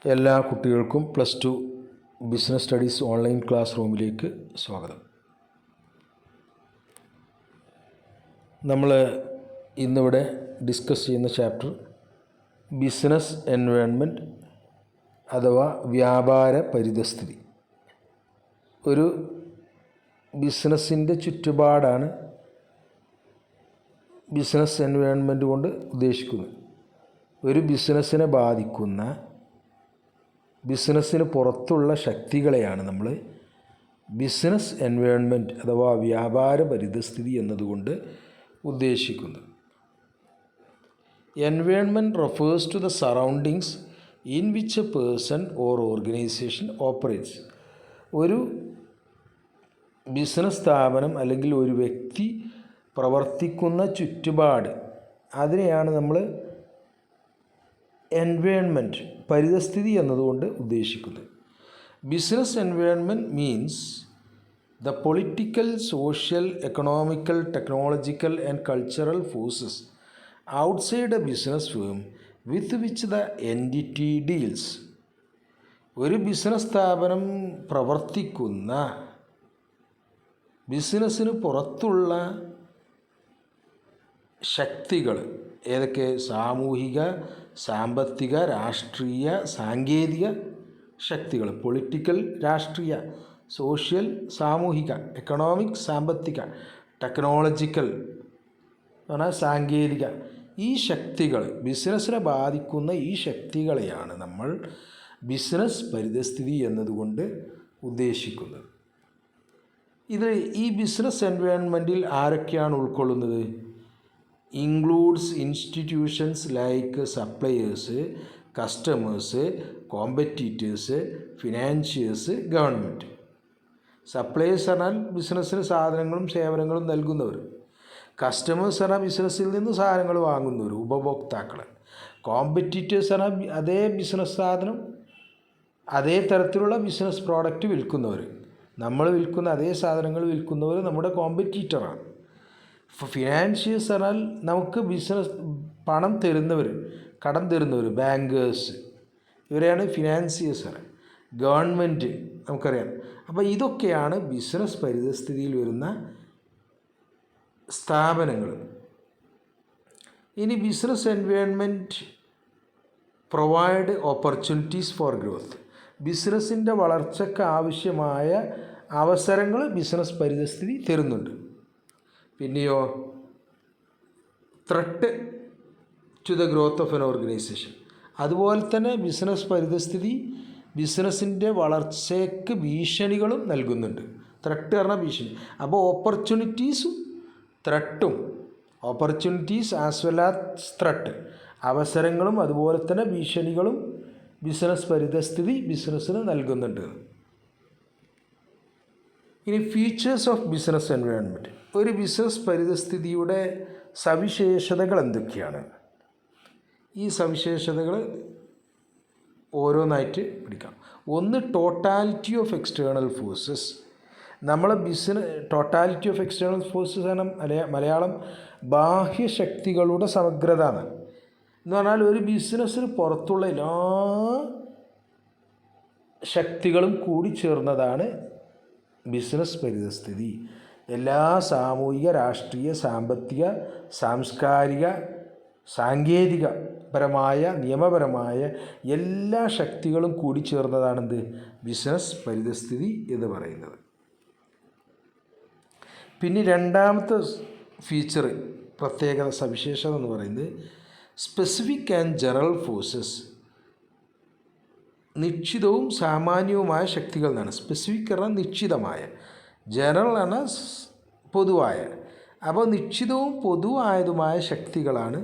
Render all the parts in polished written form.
എല്ലാ കുട്ടികൾക്കും +2 business studies online class റൂമിലേക്ക് സ്വാഗതം. നമ്മൾ ഇന്നിവിടെ ഡിസ്കസ് ചെയ്യുന്ന ചാപ്റ്റർ ബിസിനസ് എൻവയോൺമെൻറ്റ് അഥവാ വ്യാപാര പരിതസ്ഥിതി. ഒരു ബിസിനസ്സിൻ്റെ ചുറ്റുപാടാണ് ബിസിനസ് എൻവയോൺമെൻറ്റ് കൊണ്ട് ഉദ്ദേശിക്കുന്നത്. ഒരു ബിസിനസ്സിനെ ബാധിക്കുന്ന ബിസിനസ്സിന് പുറത്തുള്ള ശക്തികളെയാണ് നമ്മൾ ബിസിനസ് എൻവയോൺമെൻറ്റ് അഥവാ വ്യാപാര പരിതസ്ഥിതി എന്നതുകൊണ്ട് ഉദ്ദേശിക്കുന്നത്. Environment refers to the surroundings in which a person or organisation operates. ഒരു ബിസിനസ് സ്ഥാപനം അല്ലെങ്കിൽ ഒരു വ്യക്തി പ്രവർത്തിക്കുന്ന ചുറ്റുപാട്, അതിനെയാണ് നമ്മൾ എൻവയോൺമെൻറ്റ് പരിതസ്ഥിതി എന്നതുകൊണ്ട് ഉദ്ദേശിക്കുന്നത്. Business environment means the political, social, economical, technological and cultural forces outside A business firm with which the entity deals. ഒരു ബിസിനസ് സ്ഥാപനം പ്രവർത്തിക്കുന്ന ബിസിനസ്സിന് പുറത്തുള്ള ശക്തികൾ ഏതൊക്കെ? സാമൂഹിക, സാമ്പത്തിക, രാഷ്ട്രീയ, സാങ്കേതിക ശക്തികൾ. പൊളിറ്റിക്കൽ, രാഷ്ട്രീയ, സോഷ്യൽ, സാമൂഹിക, എക്കണോമിക്, സാമ്പത്തിക, ടെക്നോളജിക്കൽ പറഞ്ഞാൽ സാങ്കേതിക. ഈ ശക്തികൾ, ബിസിനസ്സിനെ ബാധിക്കുന്ന ഈ ശക്തികളെയാണ് നമ്മൾ ബിസിനസ് പരിതസ്ഥിതി എന്നതുകൊണ്ട് ഉദ്ദേശിക്കുന്നത്. ഈ ബിസിനസ് എൻവയോൺമെൻറ്റിൽ ആരൊക്കെയാണ് ഉൾക്കൊള്ളുന്നത്? includes institutions like suppliers, customers, competitors, financiers, government. Suppliers പറഞ്ഞാൽ ബിസിനസ്സിന് സാധനങ്ങളും സേവനങ്ങളും നൽകുന്നവർ. കസ്റ്റമേഴ്സ് പറഞ്ഞാൽ ബിസിനസ്സിൽ നിന്ന് സാധനങ്ങൾ വാങ്ങുന്നവർ, ഉപഭോക്താക്കൾ. കോമ്പറ്റീറ്റേഴ്സ് പറഞ്ഞാൽ അതേ ബിസിനസ് സാധനം അതേ തരത്തിലുള്ള ബിസിനസ് പ്രോഡക്റ്റ് വിൽക്കുന്നവർ. നമ്മൾ വിൽക്കുന്ന അതേ സാധനങ്ങൾ വിൽക്കുന്നവർ നമ്മുടെ കോമ്പറ്റീറ്ററാണ്. ഫിനാൻഷ്യൽസ് പറഞ്ഞാൽ നമുക്ക് ബിസിനസ് പണം തരുന്നവർ, കടം തരുന്നവർ, ബാങ്കേഴ്സ്, ഇവരെയാണ് ഫിനാൻസിയേഴ്സ് പറയുക. ഗവൺമെൻറ് നമുക്കറിയാം. അപ്പോൾ ഇതൊക്കെയാണ് ബിസിനസ് പരിതസ്ഥിതിയിൽ വരുന്ന സ്ഥാപനങ്ങൾ. ഇനി business environment provide opportunities for growth. ബിസിനസ്സിൻ്റെ വളർച്ചയ്ക്ക് ആവശ്യമായ അവസരങ്ങൾ ബിസിനസ് പരിതസ്ഥിതി തരുന്നുണ്ട്. പിന്നെയോ threat to the growth of an organisation. അതുപോലെ തന്നെ ബിസിനസ് പരിതസ്ഥിതി ബിസിനസ്സിൻ്റെ വളർച്ചയ്ക്ക് ഭീഷണികളും നൽകുന്നുണ്ട്. ത്രെട്ട് പറഞ്ഞാൽ ഭീഷണി. അപ്പോൾ ഓപ്പർച്യൂണിറ്റീസും ത്രെട്ടും, opportunities as well as threat, അവസരങ്ങളും അതുപോലെ തന്നെ ഭീഷണികളും ബിസിനസ് പരിതസ്ഥിതി ബിസിനസ്സിന് നൽകുന്നുണ്ട്. ഇനി ഫീച്ചേഴ്സ് ഓഫ് ബിസിനസ് എൻവയോൺമെൻറ്റ്. ഒരു ബിസിനസ് പരിതസ്ഥിതിയുടെ സവിശേഷതകൾ എന്തൊക്കെയാണ്? ഈ സവിശേഷതകൾ ഓരോന്നായിട്ട് പിടിക്കാം. ഒന്ന്, ടോട്ടാലിറ്റി ഓഫ് എക്സ്റ്റേണൽ ഫോഴ്സസ്. നമ്മളെ ടോട്ടാലിറ്റി ഓഫ് എക്സ്റ്റേണൽ ഫോഴ്സസ് ആണ് മലയാളം ബാഹ്യശക്തികളുടെ സമഗ്രത എന്ന് പറഞ്ഞാൽ ഒരു ബിസിനസ്സിന് പുറത്തുള്ള എല്ലാ ശക്തികളും കൂടി ചേർന്നതാണ് ബിസിനസ് പരിതസ്ഥിതി. എല്ലാ സാമൂഹിക, രാഷ്ട്രീയ, സാമ്പത്തിക, സാംസ്കാരിക, സാങ്കേതികപരമായ, നിയമപരമായ എല്ലാ ശക്തികളും കൂടി ചേർന്നതാണെന്ത്? ബിസിനസ് പരിതസ്ഥിതി എന്ന് പറയുന്നത്. പിന്നെ രണ്ടാമത്തെ ഫീച്ചർ, പ്രത്യേകത, സവിശേഷത എന്ന് പറയുന്നത് സ്പെസിഫിക് ആൻഡ് ജനറൽ ഫോഴ്സസ്. നിശ്ചിതവും സാമാന്യവുമായ ശക്തികൾ എന്നാണ്. സ്പെസിഫിക് പറഞ്ഞാൽ നിശ്ചിതമായ, ജനറൽ ആണ് പൊതുവായ. അപ്പോൾ നിശ്ചിതവും പൊതുവായതുമായ ശക്തികളാണ്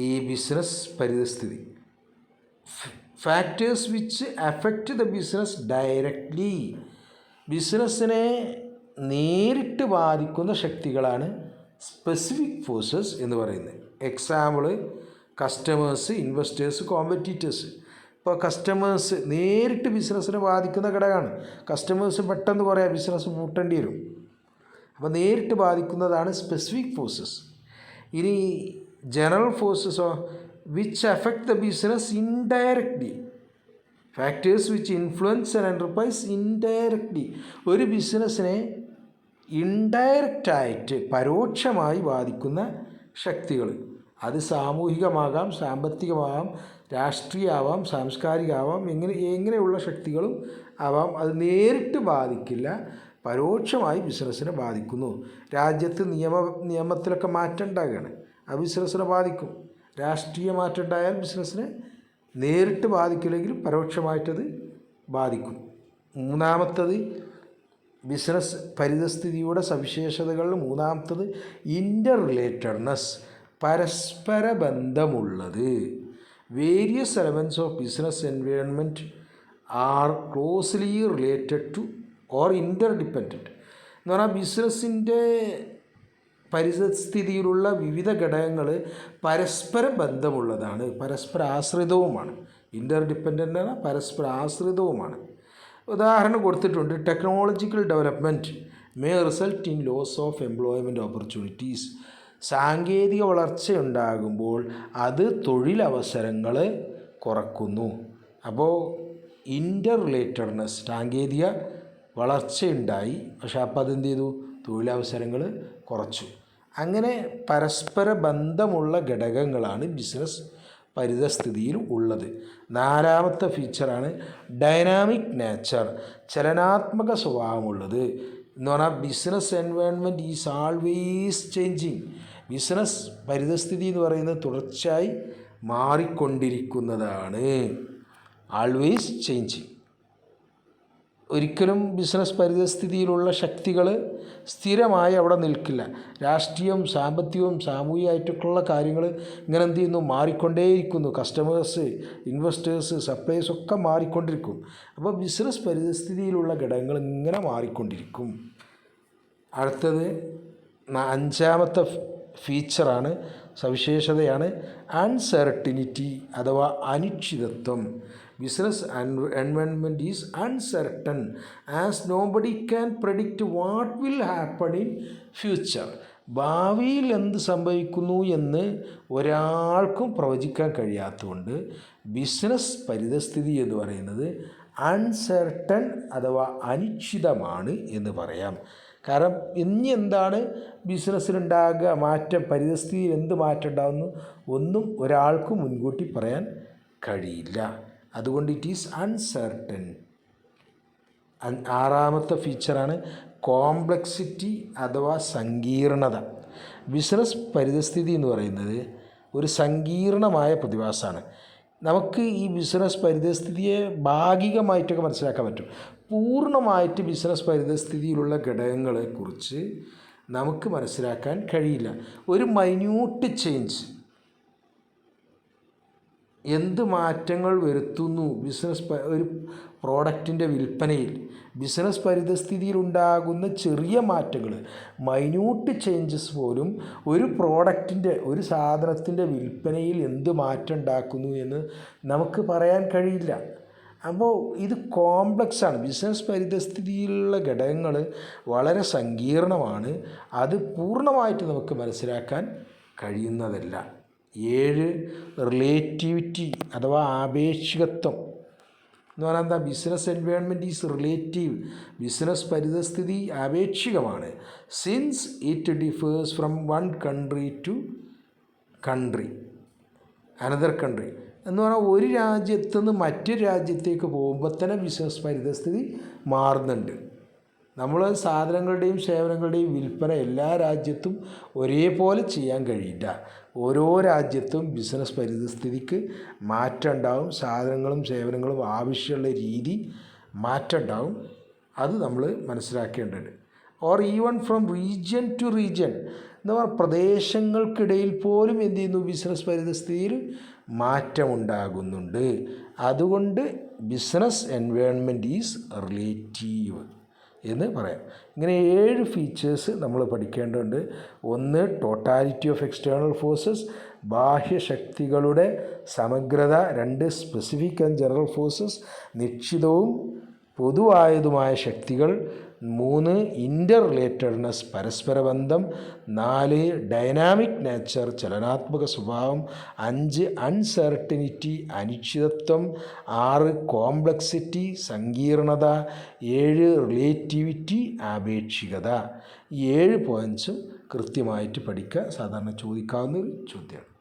ഈ ബിസിനസ് പരിതസ്ഥിതി. Factors which affect the business directly. ബിസിനസ്സിനെ നേരിട്ട് ബാധിക്കുന്ന ശക്തികളാണ് സ്പെസിഫിക് ഫോഴ്സസ് എന്ന് പറയുന്നത്. Example customers, investors, competitors. ഇപ്പോൾ കസ്റ്റമേഴ്സ് നേരിട്ട് ബിസിനസ്സിനെ ബാധിക്കുന്ന ഘടകമാണ്. കസ്റ്റമേഴ്സ് പെട്ടെന്ന് പറയാം ബിസിനസ് പൂട്ടേണ്ടി വരും. അപ്പോൾ നേരിട്ട് ബാധിക്കുന്നതാണ് സ്പെസിഫിക് ഫോഴ്സസ്. ഇനി ജനറൽ ഫോഴ്സസോ which affect the business indirectly. Factors which influence an enterprise indirectly. ഒരു ബിസിനസ്സിനെ ഇൻഡയറക്റ്റായിട്ട് പരോക്ഷമായി ബാധിക്കുന്ന ശക്തികൾ. അത് സാമൂഹികമാകാം, സാമ്പത്തികമാകാം, രാഷ്ട്രീയമാവാം, സാംസ്കാരികമാവാം, എങ്ങനെയുള്ള ശക്തികളും ആവാം. അത് നേരിട്ട് ബാധിക്കില്ല, പരോക്ഷമായി ബിസിനസ്സിനെ ബാധിക്കുന്നു. രാജ്യത്ത് നിയമത്തിലൊക്കെ മാറ്റം ഉണ്ടാകുകയാണ്, അത് ബിസിനസ്സിനെ ബാധിക്കും. രാഷ്ട്രീയ മാറ്റം ഉണ്ടായാൽ ബിസിനസ്സിനെ നേരിട്ട് ബാധിക്കില്ലെങ്കിലും പരോക്ഷമായിട്ടത് ബാധിക്കും. മൂന്നാമത്തത് ബിസിനസ് പരിതസ്ഥിതിയുടെ സവിശേഷതകളിൽ മൂന്നാമത്തത് ഇൻ്റർ റിലേറ്റഡ്നെസ്, പരസ്പര ബന്ധമുള്ളത്. Various elements of business environment are closely related to or interdependent. എന്ന് പറഞ്ഞാൽ ബിസിനസ്സിൻ്റെ പരിസ്ഥിതിയിലുള്ള വിവിധ ഘടകങ്ങൾ പരസ്പര ബന്ധമുള്ളതാണ്, പരസ്പര ആശ്രിതവുമാണ്. ഇൻ്റർ ഡിപ്പെൻഡൻ്റ് ആണ്, പരസ്പര ആശ്രിതവുമാണ്. ഉദാഹരണം കൊടുത്തിട്ടുണ്ട്. Technological development may result in loss of employment opportunities. സാങ്കേതിക വളർച്ചയുണ്ടാകുമ്പോൾ അത് തൊഴിലവസരങ്ങൾ കുറക്കുന്നു. അപ്പോൾ ഇൻ്റർ റിലേറ്റഡ്നെസ്, സാങ്കേതിക വളർച്ചയുണ്ടായി, പക്ഷേ അപ്പോൾ അതെന്ത് ചെയ്തു? തൊഴിലവസരങ്ങൾ കുറച്ചു. അങ്ങനെ പരസ്പര ബന്ധമുള്ള ഘടകങ്ങളാണ് ബിസിനസ് പരിതസ്ഥിതിയിൽ ഉള്ളത്. നാലാമത്തെ ഫീച്ചറാണ് ഡൈനാമിക് നേച്ചർ, ചലനാത്മക സ്വഭാവമുള്ളത്. എന്ന് പറഞ്ഞാൽ business environment is always changing. Business പരിതസ്ഥിതി എന്ന് പറയുന്നത് തുടർച്ചയായി മാറിക്കൊണ്ടിരിക്കുന്നതാണ്. Always changing. ഒരിക്കലും ബിസിനസ് പരിതസ്ഥിതിയിലുള്ള ശക്തികൾ സ്ഥിരമായി അവിടെ നിൽക്കില്ല. രാഷ്ട്രീയവും സാമ്പത്തികവും സാമൂഹികമായിട്ടൊക്കെയുള്ള കാര്യങ്ങൾ ഇങ്ങനെ എന്ത് ചെയ്യുന്നു? മാറിക്കൊണ്ടേയിരിക്കുന്നു. കസ്റ്റമേഴ്സ്, ഇൻവെസ്റ്റേഴ്സ്, സപ്ലൈസ് ഒക്കെ മാറിക്കൊണ്ടിരിക്കും. അപ്പോൾ ബിസിനസ് പരിതസ്ഥിതിയിലുള്ള ഘടകങ്ങൾ ഇങ്ങനെ മാറിക്കൊണ്ടിരിക്കും. അടുത്തത് അഞ്ചാമത്തെ ഫീച്ചറാണ്, സവിശേഷതയാണ് അൺസെർട്ടിനിറ്റി അഥവാ അനിശ്ചിതത്വം. Business environment is uncertain as nobody can predict what will happen in future. ഭാവിയിൽ എന്ത് സംഭവിക്കുന്നു എന്ന് ഒരാൾക്കും പ്രവചിക്കാൻ കഴിയാത്തതുകൊണ്ട് ബിസിനസ് പരിതസ്ഥിതി എന്ന് പറയുന്നത് അൺസെർട്ടൺ അഥവാ അനിശ്ചിതമാണ് എന്ന് പറയാം. കാരണം ഇനി എന്താണ് ബിസിനസ്സിലുണ്ടാകുക, മാറ്റം, പരിതസ്ഥിതിയിൽ എന്ത് മാറ്റം ഉണ്ടാകുന്നു ഒന്നും ഒരാൾക്കും മുൻകൂട്ടി പറയാൻ കഴിയില്ല. അതുകൊണ്ട് ഇറ്റ് ഈസ് അൺസെർട്ടൻ. ആറാമത്തെ ഫീച്ചറാണ് കോംപ്ലക്സിറ്റി അഥവാ സങ്കീർണത. ബിസിനസ് പരിതസ്ഥിതി എന്ന് പറയുന്നത് ഒരു സങ്കീർണമായ പ്രതിഭാസമാണ്. നമുക്ക് ഈ ബിസിനസ് പരിതസ്ഥിതിയെ ഭാഗികമായിട്ടൊക്കെ മനസ്സിലാക്കാൻ പറ്റും. പൂർണ്ണമായിട്ട് ബിസിനസ് പരിതസ്ഥിതിയിലുള്ള ഘടകങ്ങളെക്കുറിച്ച് നമുക്ക് മനസ്സിലാക്കാൻ കഴിയില്ല. ഒരു മൈന്യൂട്ട് ചേഞ്ച് എന്ത് മാറ്റങ്ങൾ വരുത്തുന്നു ഒരു പ്രോഡക്റ്റിൻ്റെ വിൽപ്പനയിൽ, ബിസിനസ് പരിതസ്ഥിതിയിലുണ്ടാകുന്ന ചെറിയ മാറ്റങ്ങൾ, മൈന്യൂട്ട് ചേഞ്ചസ് പോലും ഒരു പ്രോഡക്റ്റിൻ്റെ, ഒരു സാധനത്തിൻ്റെ വിൽപ്പനയിൽ എന്ത് മാറ്റം ഉണ്ടാക്കുന്നു എന്ന് നമുക്ക് പറയാൻ കഴിയില്ല. അപ്പോൾ ഇത് കോംപ്ലക്സാണ്. ബിസിനസ് പരിതസ്ഥിതിയിലുള്ള ഘടകങ്ങൾ വളരെ സങ്കീർണമാണ്. അത് പൂർണ്ണമായിട്ട് നമുക്ക് മനസ്സിലാക്കാൻ കഴിയുന്നതല്ല. 7 റിലേറ്റിവിറ്റി അഥവാ ആപേക്ഷികത്വം എന്ന് പറഞ്ഞാൽ എന്താ? Business environment is relative. Business പരിതസ്ഥിതി ആപേക്ഷികമാണ്. Since it differs from one country to country another country. എന്ന് പറഞ്ഞാൽ ഒരു രാജ്യത്തു നിന്ന് മറ്റൊരു രാജ്യത്തേക്ക് പോകുമ്പോൾ തന്നെ ബിസിനസ് പരിതസ്ഥിതി മാറുന്നുണ്ട്. നമ്മൾ സാധനങ്ങളുടെയും സേവനങ്ങളുടെയും വിൽപ്പന എല്ലാ രാജ്യത്തും ഒരേപോലെ ചെയ്യാൻ കഴിയില്ല. ഓരോ രാജ്യത്തും ബിസിനസ് പരിതസ്ഥിതിക്ക് മാറ്റം ഉണ്ടാവും. സാധനങ്ങളും സേവനങ്ങളും ആവശ്യമുള്ള രീതി മാറ്റം ഉണ്ടാവും. അത് നമ്മൾ മനസ്സിലാക്കേണ്ടതുണ്ട്. Or even from region to region എന്ന് പറഞ്ഞാൽ പ്രദേശങ്ങൾക്കിടയിൽ പോലും എന്ത് ചെയ്യുന്നു? ബിസിനസ് പരിതസ്ഥിതിയിൽ മാറ്റമുണ്ടാകുന്നുണ്ട്. അതുകൊണ്ട് ബിസിനസ് എൻവയോൺമെൻറ്റ് ഈസ് റിലേറ്റീവ് എന്ന് പറയാം. ഇങ്ങനെ 7 ഫീച്ചേഴ്സ് നമ്മൾ പഠിക്കേണ്ടതുണ്ട്. 1 ടോട്ടാലിറ്റി ഓഫ് എക്സ്റ്റേണൽ ഫോഴ്സസ്, ബാഹ്യശക്തികളുടെ സമഗ്രത. 2 സ്പെസിഫിക് ആൻഡ് ജനറൽ ഫോഴ്സസ്, നിശ്ചിതവും പൊതുവായതുമായ ശക്തികൾ. 3 ഇൻ്റർ റിലേറ്റഡ്നെസ് പരസ്പര ബന്ധം, 4 ഡൈനാമിക് നേച്ചർ ചലനാത്മക സ്വഭാവം, 5 അൺസെർട്ടനിറ്റി അനിശ്ചിതത്വം, 6 കോംപ്ലക്സിറ്റി സങ്കീർണത, 7 റിലേറ്റിവിറ്റി ആപേക്ഷികത. ഈ 7 പോയിൻറ്റ്സും കൃത്യമായിട്ട് പഠിക്കുക. സാധാരണ ചോദിക്കാവുന്ന ഒരു ചോദ്യമാണ്.